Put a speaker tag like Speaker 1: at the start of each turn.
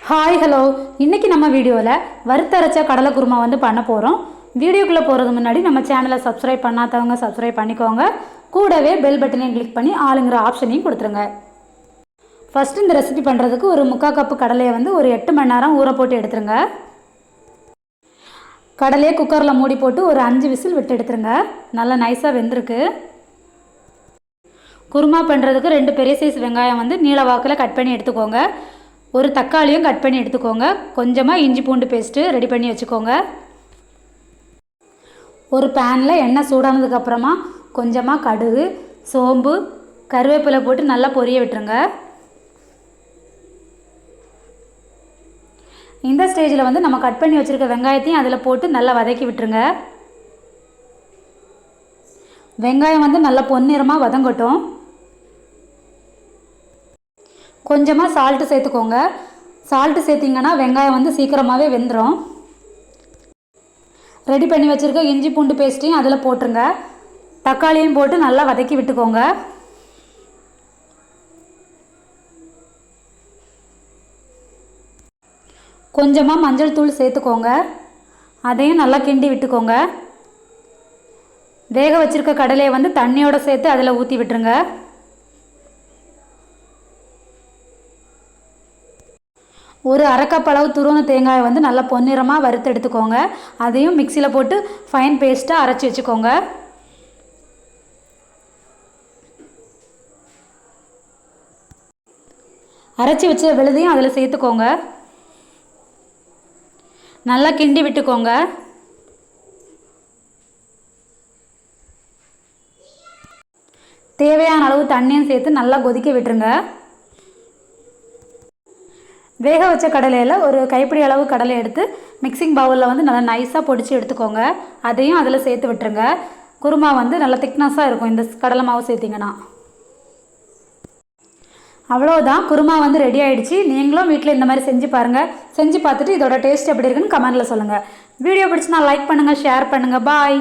Speaker 1: Hi hello, இன்றைக்கி நம்ம வீடியோவில் வறுத்தரைச்ச கடலை குருமா பண்ண போகிறோம். வீடியோக்குள்ளே போகிறது முன்னாடி நம்ம சேனலை சப்ஸ்கிரைப் பண்ணாதவங்க சப்ஸ்கிரைப் பண்ணிக்கோங்க. கூடவே பெல் பட்டனையும் கிளிக் பண்ணி ஆளுங்கிற ஆப்ஷனையும் கொடுத்துருங்க. ஃபஸ்ட்டு இந்த ரெசிபி பண்ணுறதுக்கு ஒரு 3/4 கப்பு கடலையை ஒரு 8 மணி நேரம் ஊற போட்டு எடுத்துருங்க. கடலையை குக்கரில் மூடி போட்டு ஒரு 5 விசில் விட்டு எடுத்துருங்க. நல்லா நைஸாக வெந்திருக்கு. குருமா பண்ணுறதுக்கு 2 பெரிய சைஸ் வெங்காயம் நீல வாக்கில் கட் பண்ணி எடுத்துக்கோங்க. ஒரு தக்காளியும் கட் பண்ணி எடுத்துக்கோங்க. கொஞ்சமாக இஞ்சி பூண்டு பேஸ்ட்டு ரெடி பண்ணி வச்சுக்கோங்க. ஒரு பேனில் எண்ணெய் சூடானதுக்கப்புறமா கொஞ்சமாக கடுகு, சோம்பு, கருவேப்பிலை போட்டு நல்லா பொரிய விட்டுருங்க. இந்த ஸ்டேஜில் நம்ம கட் பண்ணி வச்சுருக்க வெங்காயத்தையும் அதில் போட்டு நல்லா வதக்கி விட்டுருங்க. வெங்காயம் நல்லா பொன்னிறமாக வதங்கட்டும். கொஞ்சமாக சால்ட்டு சேர்த்துக்கோங்க. சால்ட்டு சேர்த்திங்கன்னா வெங்காயம் சீக்கிரமாகவே வெந்துடும். ரெடி பண்ணி வச்சுருக்க இஞ்சி பூண்டு பேஸ்ட்டையும் அதில் போட்டுருங்க. தக்காளியும் போட்டு நல்லா வதக்கி விட்டுக்கோங்க. கொஞ்சமாக மஞ்சள் தூள் சேர்த்துக்கோங்க. அதையும் நல்லா கிண்டி விட்டுக்கோங்க. வேக வச்சுருக்க கடலையை தண்ணியோடு சேர்த்து அதில் ஊற்றி விட்டுருங்க. ஒரு அரை கப் அளவு துருவன தேங்காயை நல்லா பொன்னிறமாக வறுத்து எடுத்துக்கோங்க. அதையும் மிக்சியில் போட்டு ஃபைன் பேஸ்ட்டாக அரைச்சி வச்சுக்கோங்க. அரைச்சி வச்ச விழுதையும் அதில் சேர்த்துக்கோங்க. நல்லா கிண்டி விட்டுக்கோங்க. தேவையான அளவு தண்ணியும் சேர்த்து நல்லா கொதிக்க விட்டுருங்க. வேக வச்ச கடலையில் ஒரு கைப்பிடி அளவு கடலை எடுத்து மிக்சிங் பவுலில் நல்லா நைஸாக பொடிச்சு எடுத்துக்கோங்க. அதையும் அதில் சேர்த்து விட்டுருங்க. குருமா நல்லா திக்னஸாக இருக்கும் இந்த கடலை மாவு சேர்த்திங்கன்னா. அவ்வளோதான், குருமா ரெடி ஆகிடுச்சு. நீங்களும் வீட்டில் இந்த மாதிரி செஞ்சு பாருங்கள். செஞ்சு பார்த்துட்டு இதோட டேஸ்ட் எப்படி இருக்குன்னு கமெண்டில் சொல்லுங்கள். வீடியோ பிடிச்சினா லைக் பண்ணுங்கள், ஷேர் பண்ணுங்கள். பாய்.